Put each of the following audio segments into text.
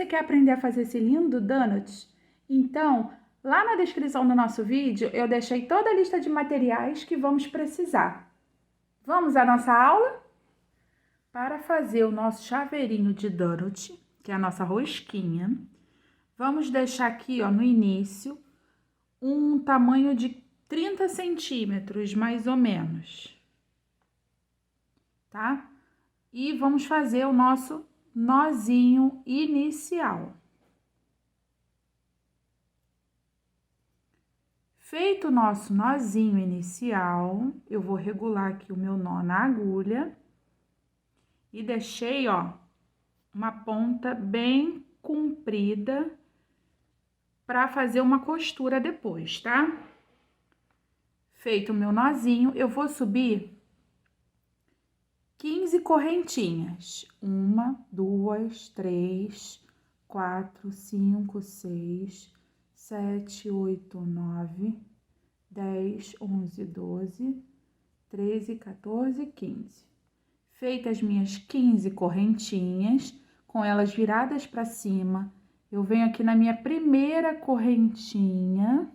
Você quer aprender a fazer esse lindo donut? Então, lá na descrição do nosso vídeo, eu deixei toda a lista de materiais que vamos precisar. Vamos à nossa aula? Para fazer o nosso chaveirinho de donut, que é a nossa rosquinha, vamos deixar aqui, ó, no início, um tamanho de 30 centímetros, mais ou menos, tá? E vamos fazer o nosso nozinho inicial. Feito o nosso nozinho inicial, eu vou regular aqui o meu nó na agulha e deixei, ó, uma ponta bem comprida para fazer uma costura depois, tá? Feito o meu nozinho, eu vou subir 15 correntinhas. 1, 2, 3, 4, 5, 6, 7, 8, 9, 10, 11, 12, 13, 14, 15. Feitas as minhas 15 correntinhas, com elas viradas para cima, eu venho aqui na minha primeira correntinha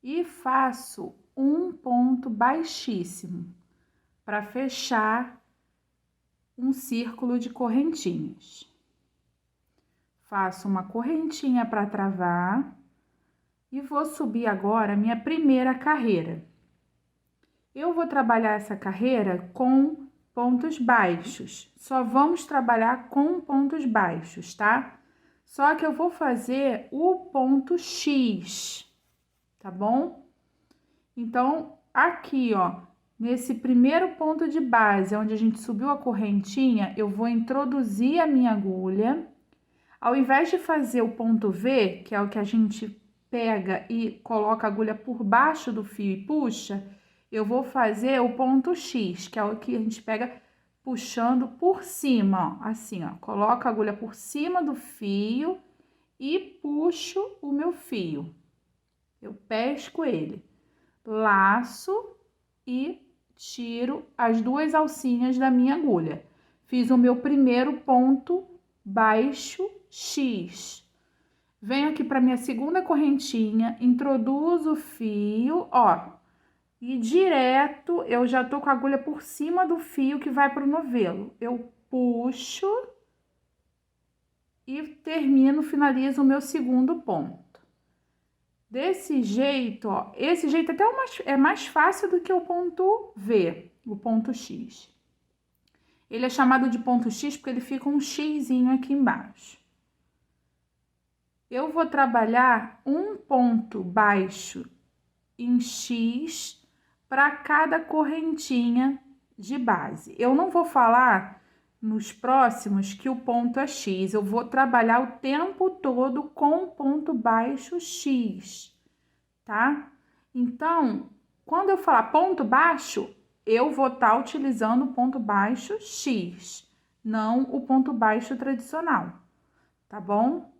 e faço um ponto baixíssimo para fechar um círculo de correntinhas. Faço uma correntinha para travar e vou subir agora a minha primeira carreira. Eu vou trabalhar essa carreira com pontos baixos, só vamos trabalhar com pontos baixos, tá? Só que eu vou fazer o ponto X, tá bom? Então, aqui, ó, nesse primeiro ponto de base, onde a gente subiu a correntinha, eu vou introduzir a minha agulha. Ao invés de fazer o ponto V, que é o que a gente pega e coloca a agulha por baixo do fio e puxa, eu vou fazer o ponto X, que é o que a gente pega puxando por cima, ó, assim, ó. Coloco a agulha por cima do fio e puxo o meu fio. Eu pesco ele, laço e tiro as duas alcinhas da minha agulha. Fiz o meu primeiro ponto baixo X. Venho aqui para minha segunda correntinha, introduzo o fio, ó, e direto eu já tô com a agulha por cima do fio que vai pro novelo. Eu puxo e termino, finalizo o meu segundo ponto. Desse jeito, ó, esse jeito até é mais fácil do que o ponto V, o ponto X. Ele é chamado de ponto X porque ele fica um xizinho aqui embaixo. Eu vou trabalhar um ponto baixo em X para cada correntinha de base. Eu não vou falar nos próximos que o ponto é X, eu vou trabalhar o tempo todo com ponto baixo X, tá? Então, quando eu falar ponto baixo, eu vou estar utilizando o ponto baixo X, não o ponto baixo tradicional, tá bom?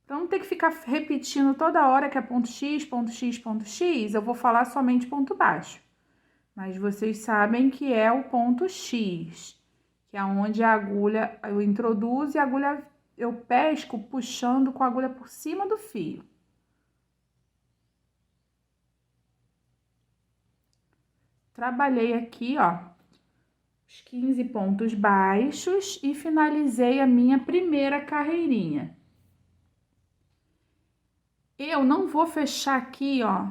Então, não tem que ficar repetindo toda hora que é ponto X, ponto X, ponto X, eu vou falar somente ponto baixo. Mas vocês sabem que é o ponto X, que é onde a agulha eu introduzo e a agulha eu pesco puxando com a agulha por cima do fio. Trabalhei aqui, ó, os 15 pontos baixos e finalizei a minha primeira carreirinha. Eu não vou fechar aqui, ó,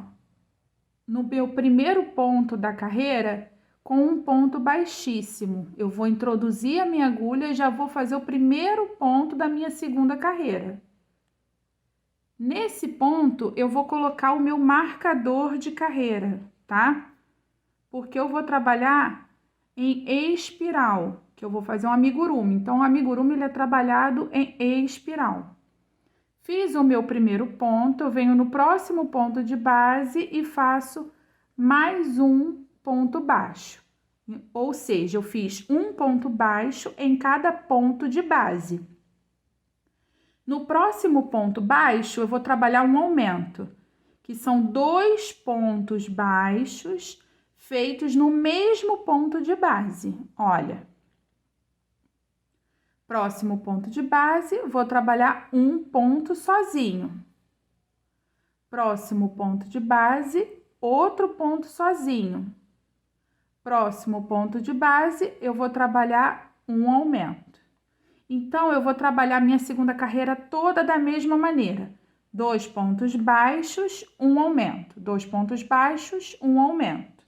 no meu primeiro ponto da carreira com um ponto baixíssimo. Eu vou introduzir a minha agulha e já vou fazer o primeiro ponto da minha segunda carreira. Nesse ponto, eu vou colocar o meu marcador de carreira, tá? Porque eu vou trabalhar em espiral, que eu vou fazer um amigurumi. Então, o amigurumi, ele é trabalhado em espiral. Fiz o meu primeiro ponto, eu venho no próximo ponto de base e faço mais um ponto baixo. Ou seja, eu fiz um ponto baixo em cada ponto de base. No próximo ponto baixo, eu vou trabalhar um aumento, que são 2 pontos baixos feitos no mesmo ponto de base. Olha. Próximo ponto de base, vou trabalhar um ponto sozinho. Próximo ponto de base, outro ponto sozinho. Próximo ponto de base, eu vou trabalhar um aumento. Então, eu vou trabalhar minha segunda carreira toda da mesma maneira. 2 pontos baixos, um aumento. 2 pontos baixos, um aumento.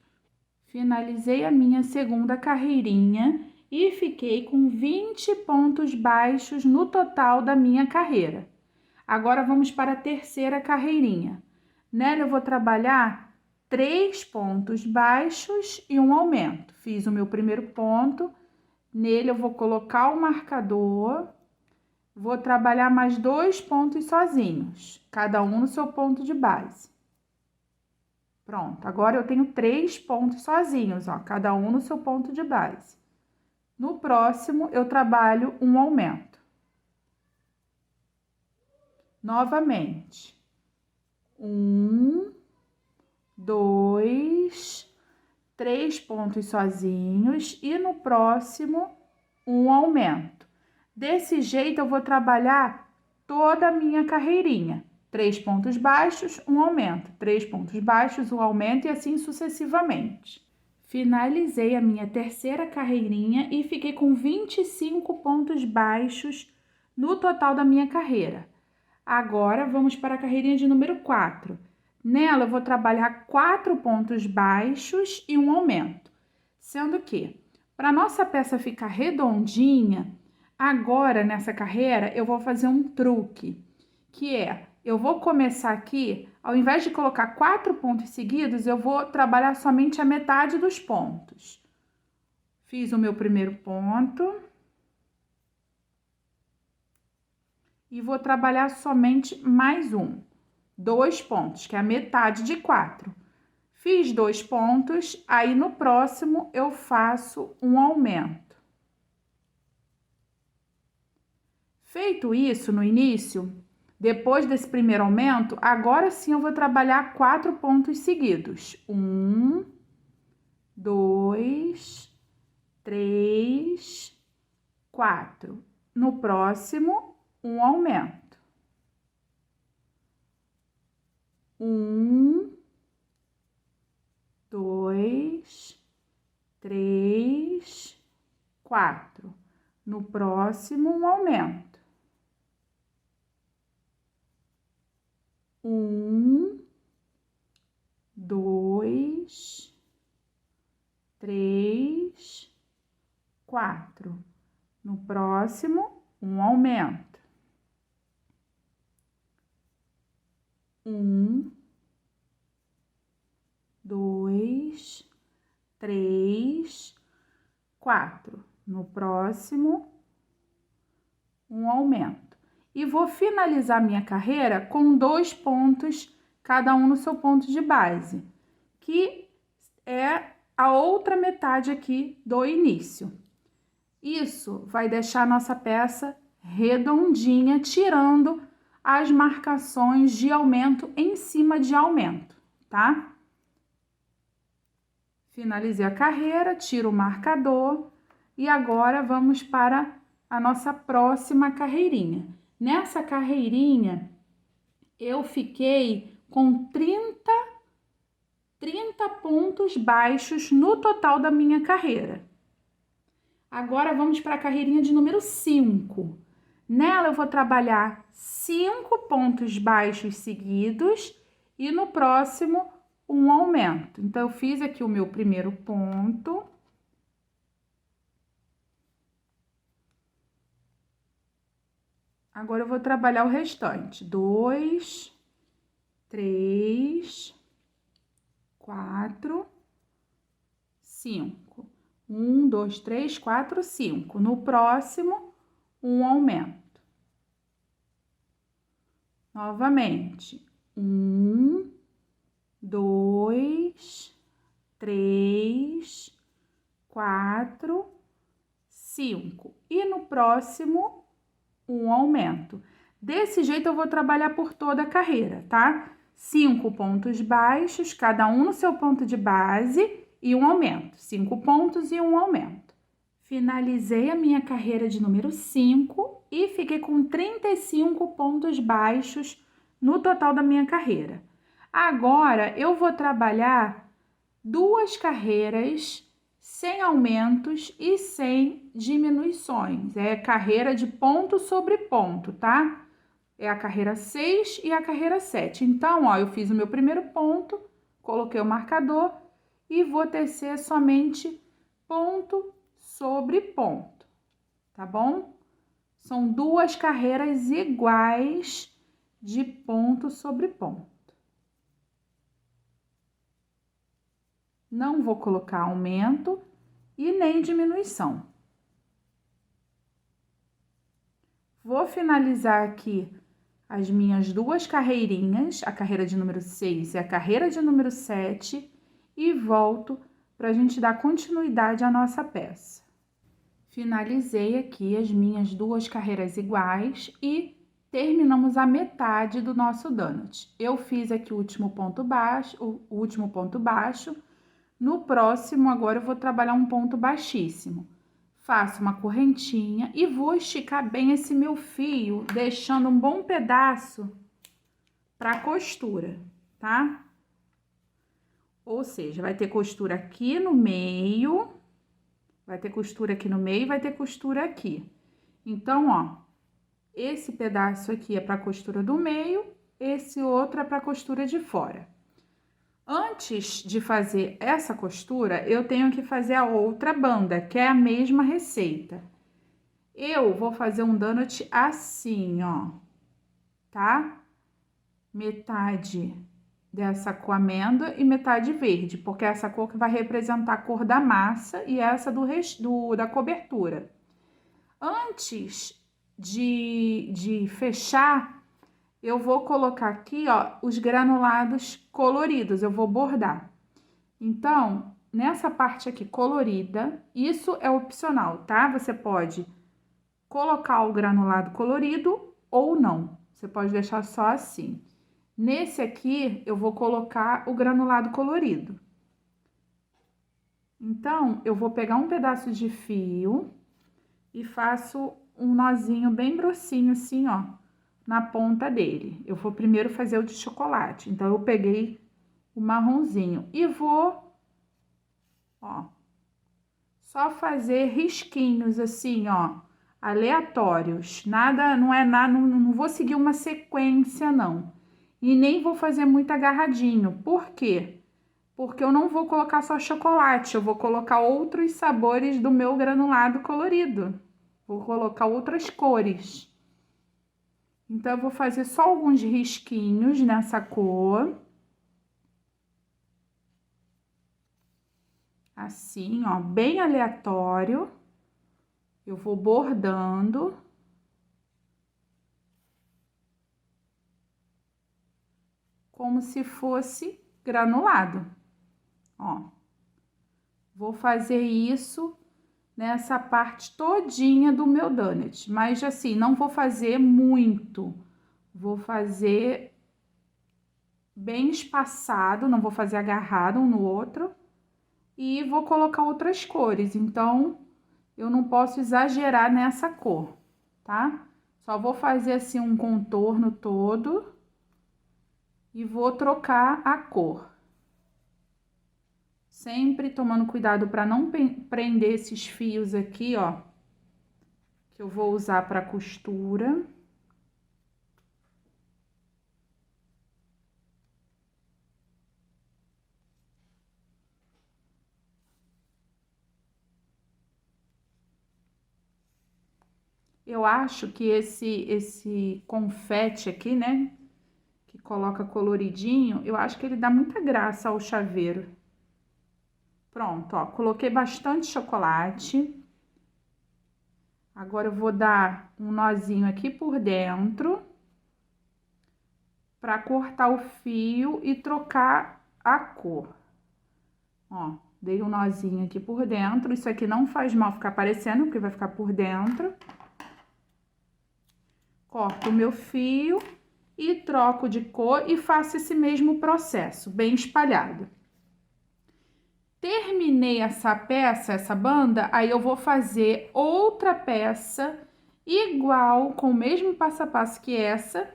Finalizei a minha segunda carreirinha e fiquei com 20 pontos baixos no total da minha carreira. Agora, vamos para a terceira carreirinha. Nela, eu vou trabalhar 3 pontos baixos e um aumento. Fiz o meu primeiro ponto, nele eu vou colocar o marcador, vou trabalhar mais 2 pontos sozinhos, cada um no seu ponto de base. Pronto, agora eu tenho 3 pontos sozinhos, ó, cada um no seu ponto de base. No próximo, eu trabalho um aumento. Novamente. 1, 2, 3 pontos sozinhos e no próximo um aumento. Desse jeito eu vou trabalhar toda a minha carreirinha. 3 pontos baixos, um aumento. 3 pontos baixos, um aumento e assim sucessivamente. Finalizei a minha terceira carreirinha e fiquei com 25 pontos baixos no total da minha carreira. Agora, vamos para a carreirinha de número 4. Nela, eu vou trabalhar 4 pontos baixos e um aumento. Sendo que, para nossa peça ficar redondinha, agora, nessa carreira, eu vou fazer um truque, que é, eu vou começar aqui, ao invés de colocar 4 pontos seguidos, eu vou trabalhar somente a metade dos pontos. Fiz o meu primeiro ponto. E vou trabalhar somente mais um. 2 pontos, que é a metade de 4. Fiz 2 pontos, aí no próximo eu faço um aumento. Feito isso no início, depois desse primeiro aumento, agora sim eu vou trabalhar 4 pontos seguidos. 1, 2, 3, 4. No próximo, um aumento. 1, 2, 3, 4. No próximo, um aumento. 1, 2, 3, 4. No próximo, um aumento. 1, 2, 3, 4. No próximo, um aumento. E vou finalizar minha carreira com 2 pontos, cada um no seu ponto de base, que é a outra metade aqui do início. Isso vai deixar a nossa peça redondinha, tirando as marcações de aumento em cima de aumento, tá? Finalizei a carreira, tiro o marcador e agora vamos para a nossa próxima carreirinha. Nessa carreirinha, eu fiquei com 30 pontos baixos no total da minha carreira. Agora, vamos para a carreirinha de número 5. Nela, eu vou trabalhar 5 pontos baixos seguidos e no próximo, um aumento. Então, eu fiz aqui o meu primeiro ponto. Agora, eu vou trabalhar o restante. 2, 3, 4, 5. 1, 2, 3, 4, 5. No próximo, um aumento. Novamente. 1, 2, 3, 4, 5. E no próximo, um aumento. Desse jeito, eu vou trabalhar por toda a carreira, tá? 5 pontos baixos, cada um no seu ponto de base e um aumento. 5 pontos e um aumento. Finalizei a minha carreira de número 5 e fiquei com 35 pontos baixos no total da minha carreira. Agora, eu vou trabalhar 2 carreiras sem aumentos e sem diminuições. É carreira de ponto sobre ponto, tá? É a carreira 6 e a carreira 7. Então, ó, eu fiz o meu primeiro ponto, coloquei o marcador e vou tecer somente ponto sobre ponto, tá bom? São 2 carreiras iguais de ponto sobre ponto. Não vou colocar aumento e nem diminuição. Vou finalizar aqui as minhas 2 carreirinhas, a carreira de número 6 e a carreira de número 7, e volto para a gente dar continuidade à nossa peça. Finalizei aqui as minhas 2 carreiras iguais e terminamos a metade do nosso donut. Eu fiz aqui o último ponto baixo. No próximo, agora eu vou trabalhar um ponto baixíssimo. Faço uma correntinha e vou esticar bem esse meu fio, deixando um bom pedaço para costura, tá? Ou seja, vai ter costura aqui no meio, vai ter costura aqui no meio e vai ter costura aqui. Então, ó, esse pedaço aqui é para costura do meio, esse outro é para costura de fora. Antes de fazer essa costura, eu tenho que fazer a outra banda, que é a mesma receita. Eu vou fazer um donut assim, ó, tá? Metade dessa cor amêndoa e metade verde, porque é essa cor que vai representar a cor da massa e essa da cobertura. Antes de fechar, eu vou colocar aqui, ó, os granulados coloridos, eu vou bordar. Então, nessa parte aqui colorida, isso é opcional, tá? Você pode colocar o granulado colorido ou não. Você pode deixar só assim. Nesse aqui, eu vou colocar o granulado colorido. Então, eu vou pegar um pedaço de fio e faço um nozinho bem grossinho assim, ó, na ponta dele. Eu vou primeiro fazer o de chocolate. Então, eu peguei o marronzinho e vou, ó, só fazer risquinhos assim, ó, aleatórios. Nada, não vou seguir uma sequência, não. E nem vou fazer muito agarradinho. Por quê? Porque eu não vou colocar só chocolate, eu vou colocar outros sabores do meu granulado colorido. Vou colocar outras cores. Então, eu vou fazer só alguns risquinhos nessa cor. Assim, ó, bem aleatório. Eu vou bordando. Como se fosse granulado. Ó. Vou fazer isso nessa parte todinha do meu donut, mas assim, não vou fazer muito, vou fazer bem espaçado, não vou fazer agarrado um no outro, e vou colocar outras cores, então eu não posso exagerar nessa cor, tá? Só vou fazer assim um contorno todo e vou trocar a cor. Sempre tomando cuidado para não prender esses fios aqui, ó, que eu vou usar para costura. Eu acho que esse confete aqui, né, que coloca coloridinho, eu acho que ele dá muita graça ao chaveiro. Pronto, ó, coloquei bastante chocolate. Agora eu vou dar um nozinho aqui por dentro para cortar o fio e trocar a cor. Ó, dei um nozinho aqui por dentro. Isso aqui não faz mal ficar aparecendo, porque vai ficar por dentro. Corto o meu fio e troco de cor e faço esse mesmo processo, bem espalhado. Terminei essa peça, essa banda, aí eu vou fazer outra peça igual, com o mesmo passo a passo que essa,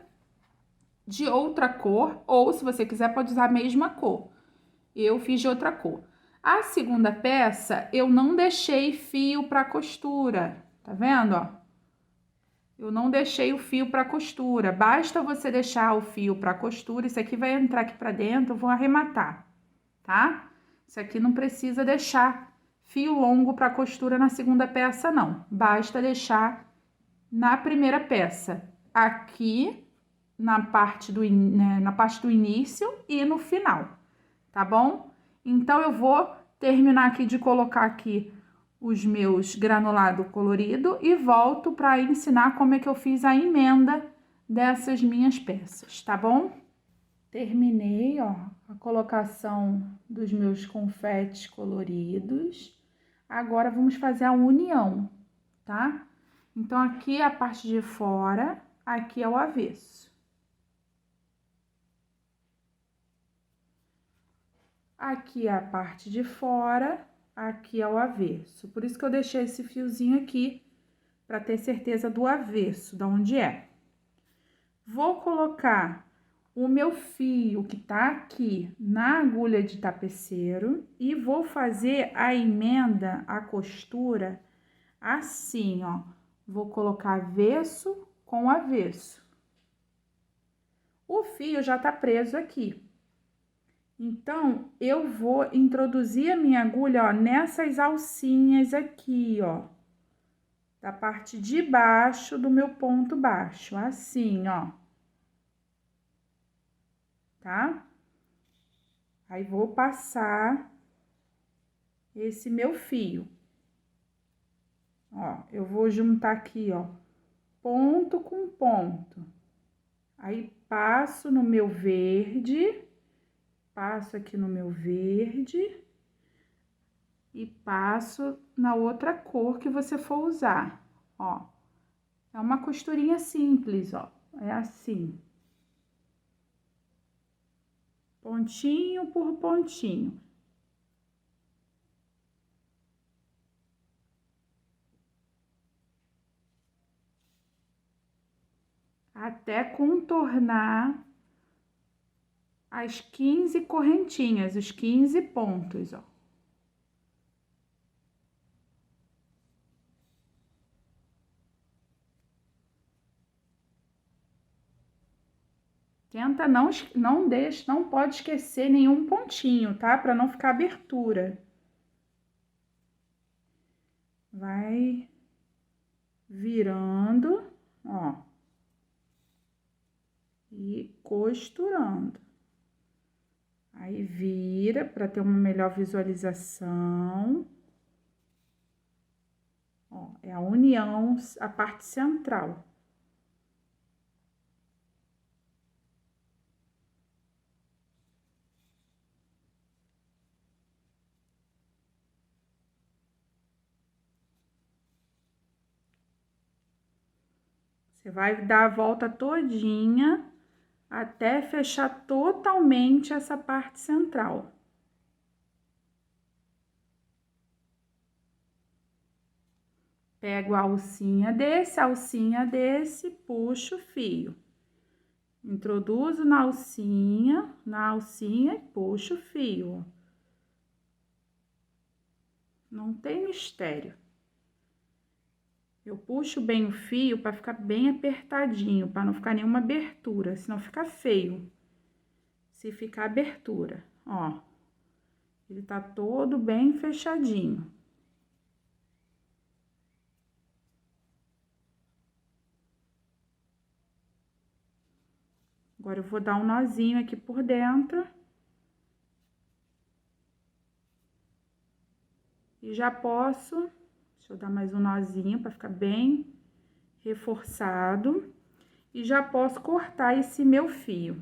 de outra cor, ou se você quiser pode usar a mesma cor. Eu fiz de outra cor. A segunda peça, eu não deixei fio para costura, tá vendo, ó? Eu não deixei o fio para costura, basta você deixar o fio para costura, isso aqui vai entrar aqui para dentro, eu vou arrematar, tá? Isso aqui não precisa deixar fio longo para costura na segunda peça, não. Basta deixar na primeira peça, aqui na parte do início e no final, tá bom? Então, eu vou terminar aqui de colocar aqui os meus granulado colorido e volto para ensinar como é que eu fiz a emenda dessas minhas peças, tá bom? Terminei, ó, a colocação dos meus confetes coloridos. Agora, vamos fazer a união, tá? Então, aqui é a parte de fora, aqui é o avesso. Aqui é a parte de fora, aqui é o avesso. Por isso que eu deixei esse fiozinho aqui, para ter certeza do avesso, de onde é. Vou colocar o meu fio que tá aqui na agulha de tapeceiro e vou fazer a emenda, a costura, assim, ó. Vou colocar avesso com avesso. O fio já tá preso aqui. Então, eu vou introduzir a minha agulha, ó, nessas alcinhas aqui, ó. Da parte de baixo do meu ponto baixo, assim, ó. Tá? Aí, vou passar esse meu fio. Ó, eu vou juntar aqui, ó, ponto com ponto. Aí, passo no meu verde, passo aqui no meu verde e passo na outra cor que você for usar, ó. É uma costurinha simples, ó, é assim. Pontinho por pontinho. Até contornar as 15 correntinhas, os 15 pontos, ó. Tenta não pode esquecer nenhum pontinho, tá? Para não ficar abertura. Vai virando, ó. E costurando. Aí, vira para ter uma melhor visualização. Ó, é a união, a parte central. Você vai dar a volta todinha até fechar totalmente essa parte central. Pego a alcinha desse, puxo o fio. Introduzo na alcinha e puxo o fio. Não tem mistério. Eu puxo bem o fio para ficar bem apertadinho, para não ficar nenhuma abertura, senão fica feio. Se ficar abertura, ó. Ele tá todo bem fechadinho. Agora, eu vou dar um nozinho aqui por dentro. E já posso, deixa eu dar mais um nozinho para ficar bem reforçado. E já posso cortar esse meu fio.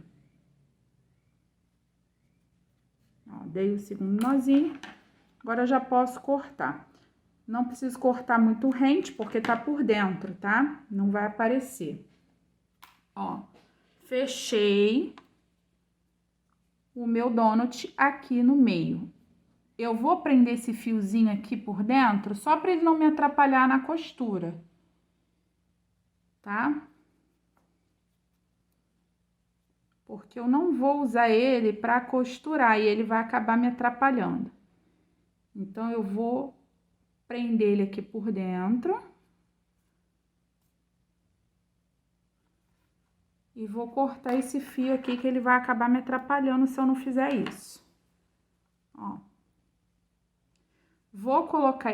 Ó, dei o segundo nozinho, agora eu já posso cortar. Não preciso cortar muito rente, porque tá por dentro, tá? Não vai aparecer. Ó, fechei o meu donut aqui no meio. eu vou prender esse fiozinho aqui por dentro, só para ele não me atrapalhar na costura, tá? Porque eu não vou usar ele para costurar e ele vai acabar me atrapalhando. Então, eu vou prender ele aqui por dentro. E vou cortar esse fio aqui que ele vai acabar me atrapalhando se eu não fizer isso. Ó. Vou colocar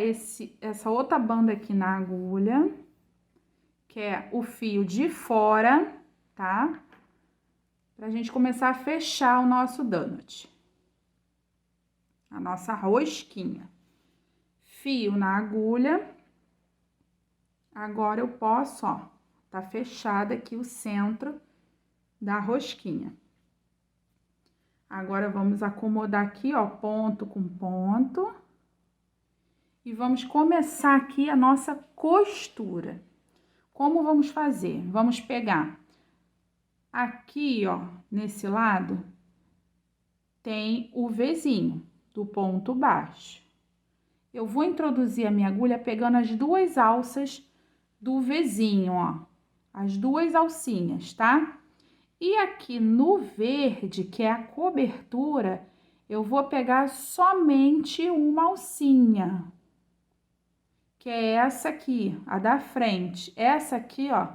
essa outra banda aqui na agulha, que é o fio de fora, tá? Pra gente começar a fechar o nosso donut. A nossa rosquinha. Fio na agulha. Agora eu posso, ó, tá fechado aqui o centro da rosquinha. Agora, vamos acomodar aqui, ó, ponto com ponto. E vamos começar aqui a nossa costura. Como vamos fazer? Vamos pegar aqui, ó, nesse lado, tem o Vzinho do ponto baixo. Eu vou introduzir a minha agulha pegando as duas alças do Vzinho, ó. As duas alcinhas, tá? E aqui no verde, que é a cobertura, eu vou pegar somente uma alcinha, que é essa aqui, a da frente. Essa aqui, ó,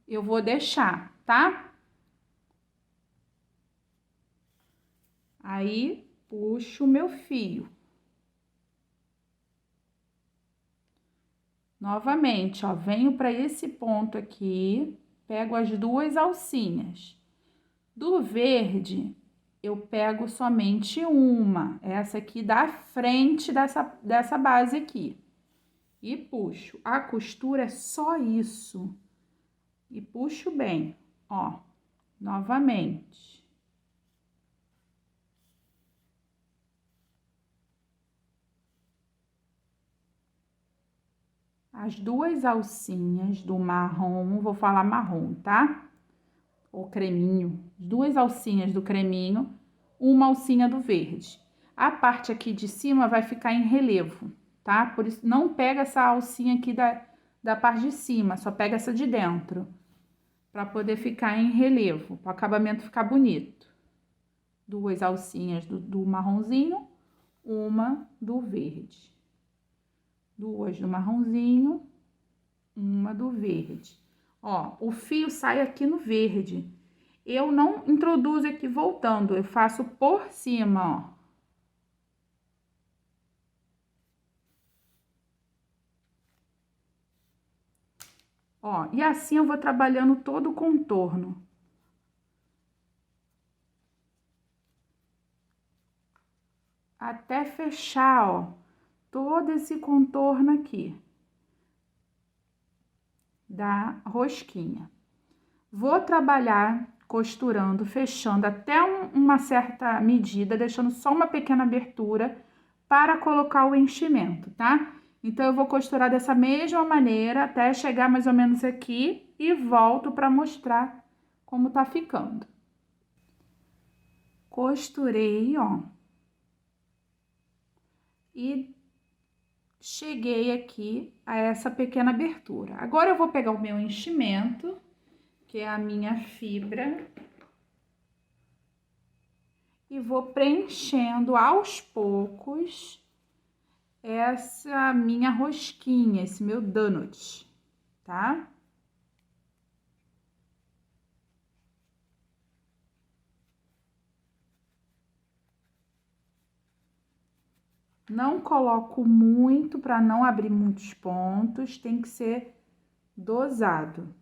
eu vou deixar, tá? Aí, puxo o meu fio. Novamente, ó, venho para esse ponto aqui, pego as duas alcinhas. Do verde, eu pego somente uma, essa aqui da frente dessa base aqui. E puxo. A costura é só isso. E puxo bem, ó, novamente. As duas alcinhas do marrom, vou falar marrom, tá? Ou creminho. Duas alcinhas do creminho, uma alcinha do verde. A parte aqui de cima vai ficar em relevo, tá? Por isso, não pega essa alcinha aqui da parte de cima, só pega essa de dentro. Pra poder ficar em relevo, para o acabamento ficar bonito. Duas alcinhas do marronzinho, uma do verde. Duas do marronzinho, uma do verde. Ó, o fio sai aqui no verde. Eu não introduzo aqui voltando, eu faço por cima, ó. Ó, e assim eu vou trabalhando todo o contorno. Até fechar, ó, todo esse contorno aqui da rosquinha. Vou trabalhar costurando, fechando até uma certa medida, deixando só uma pequena abertura para colocar o enchimento, tá? Então, eu vou costurar dessa mesma maneira até chegar mais ou menos aqui e volto para mostrar como tá ficando. Costurei, ó. E cheguei aqui a essa pequena abertura. Agora, eu vou pegar o meu enchimento, que é a minha fibra, e vou preenchendo aos poucos essa minha rosquinha, esse meu donut, tá? Não coloco muito para não abrir muitos pontos, tem que ser dosado.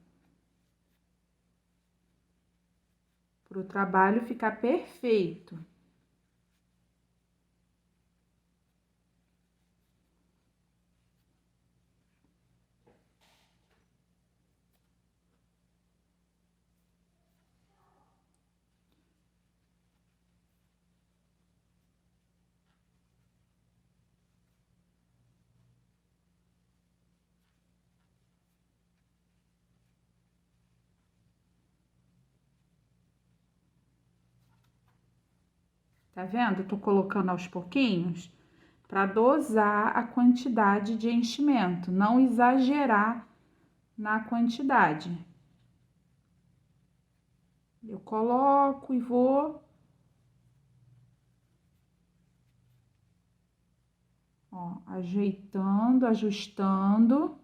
Para o trabalho ficar perfeito. Tá vendo? Eu tô colocando aos pouquinhos para dosar a quantidade de enchimento, não exagerar na quantidade. Eu coloco e vou, ó, ajeitando, ajustando.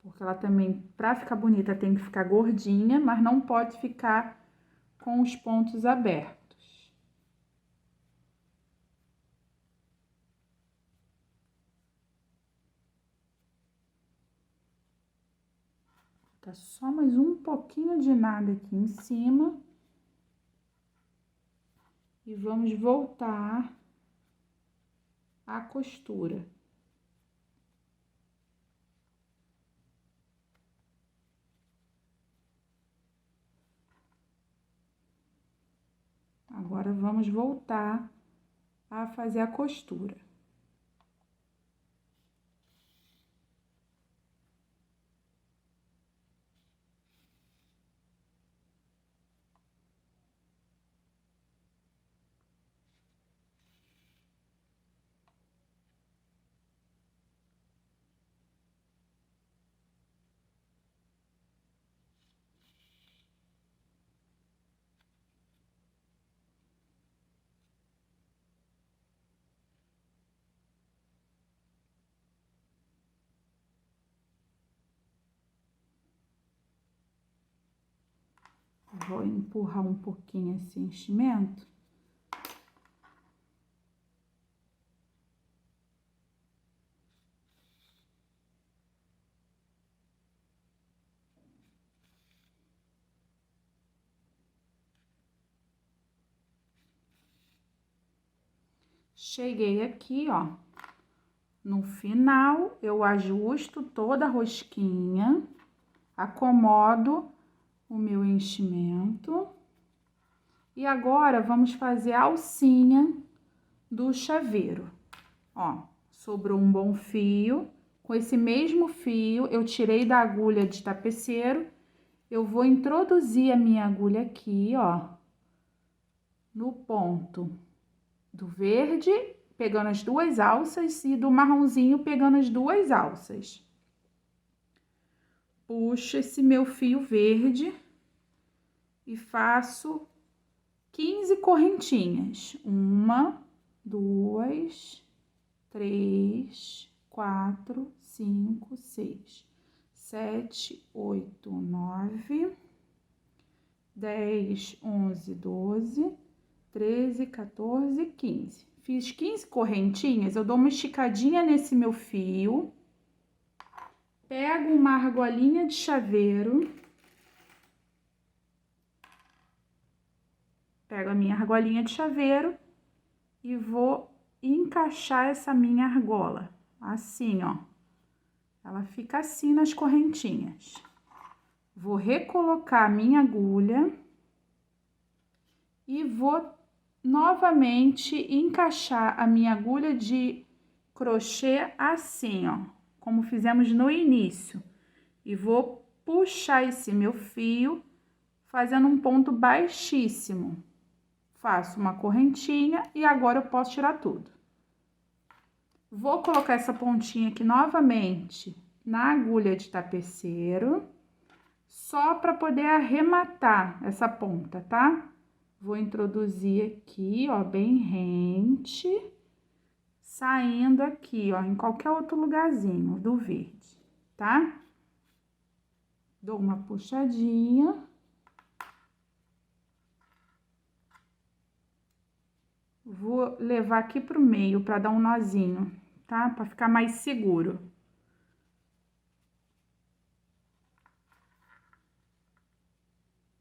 Porque ela também, para ficar bonita, tem que ficar gordinha, mas não pode ficar com os pontos abertos. Tá só mais um pouquinho de nada aqui em cima. E vamos voltar à costura. Agora, vamos voltar a fazer a costura. Vou empurrar um pouquinho esse enchimento. Cheguei aqui, ó. No final, eu ajusto toda a rosquinha, acomodo o meu enchimento. E agora, vamos fazer a alcinha do chaveiro. Ó, sobrou um bom fio. Com esse mesmo fio, eu tirei da agulha de tapeceiro. Eu vou introduzir a minha agulha aqui, ó, no ponto do verde, pegando as duas alças, e do marronzinho, pegando as duas alças. Puxo esse meu fio verde e faço 15 correntinhas. 1, 2, 3, 4, 5, 6, 7, 8, 9, 10, 11, 12, 13, 14, 15. Fiz 15 correntinhas, eu dou uma esticadinha nesse meu fio, pego uma argolinha de chaveiro, pego a minha argolinha de chaveiro e vou encaixar essa minha argola, assim, ó. Ela fica assim nas correntinhas. Vou recolocar a minha agulha e vou novamente encaixar a minha agulha de crochê assim, ó, como fizemos no início. E vou puxar esse meu fio fazendo um ponto baixíssimo. Faço uma correntinha e agora eu posso tirar tudo. Vou colocar essa pontinha aqui novamente na agulha de tapeceiro, só para poder arrematar essa ponta, tá? Vou introduzir aqui, ó, bem rente, saindo aqui, ó, em qualquer outro lugarzinho do verde, tá? Dou uma puxadinha. Vou levar aqui pro meio para dar um nozinho, tá? Para ficar mais seguro.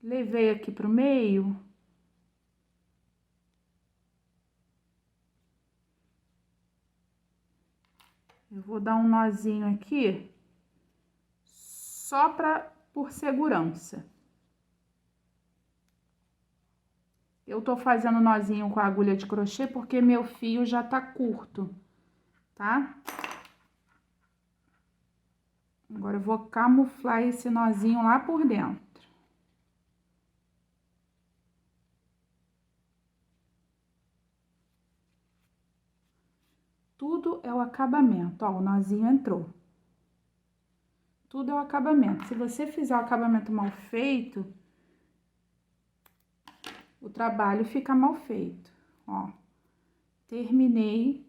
Levei aqui pro meio. Eu vou dar um nozinho aqui, só por segurança. Eu tô fazendo nozinho com a agulha de crochê porque meu fio já tá curto, tá? Agora eu vou camuflar esse nozinho lá por dentro. Tudo é o acabamento. Ó, o nozinho entrou. Tudo é o acabamento. Se você fizer o acabamento mal feito, o trabalho fica mal feito. Ó, terminei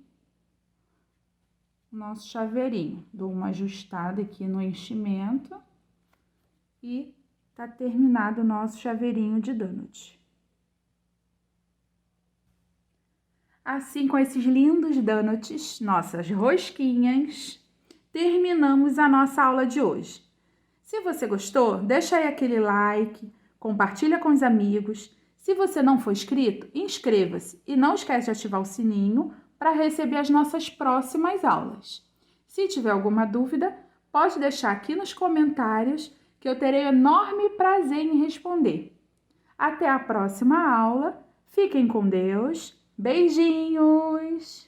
o nosso chaveirinho. Dou uma ajustada aqui no enchimento e tá terminado o nosso chaveirinho de donut. Assim, com esses lindos donuts, nossas rosquinhas, terminamos a nossa aula de hoje. Se você gostou, deixa aí aquele like, compartilha com os amigos. Se você não for inscrito, inscreva-se e não esquece de ativar o sininho para receber as nossas próximas aulas. Se tiver alguma dúvida, pode deixar aqui nos comentários que eu terei enorme prazer em responder. Até a próxima aula. Fiquem com Deus. Beijinhos!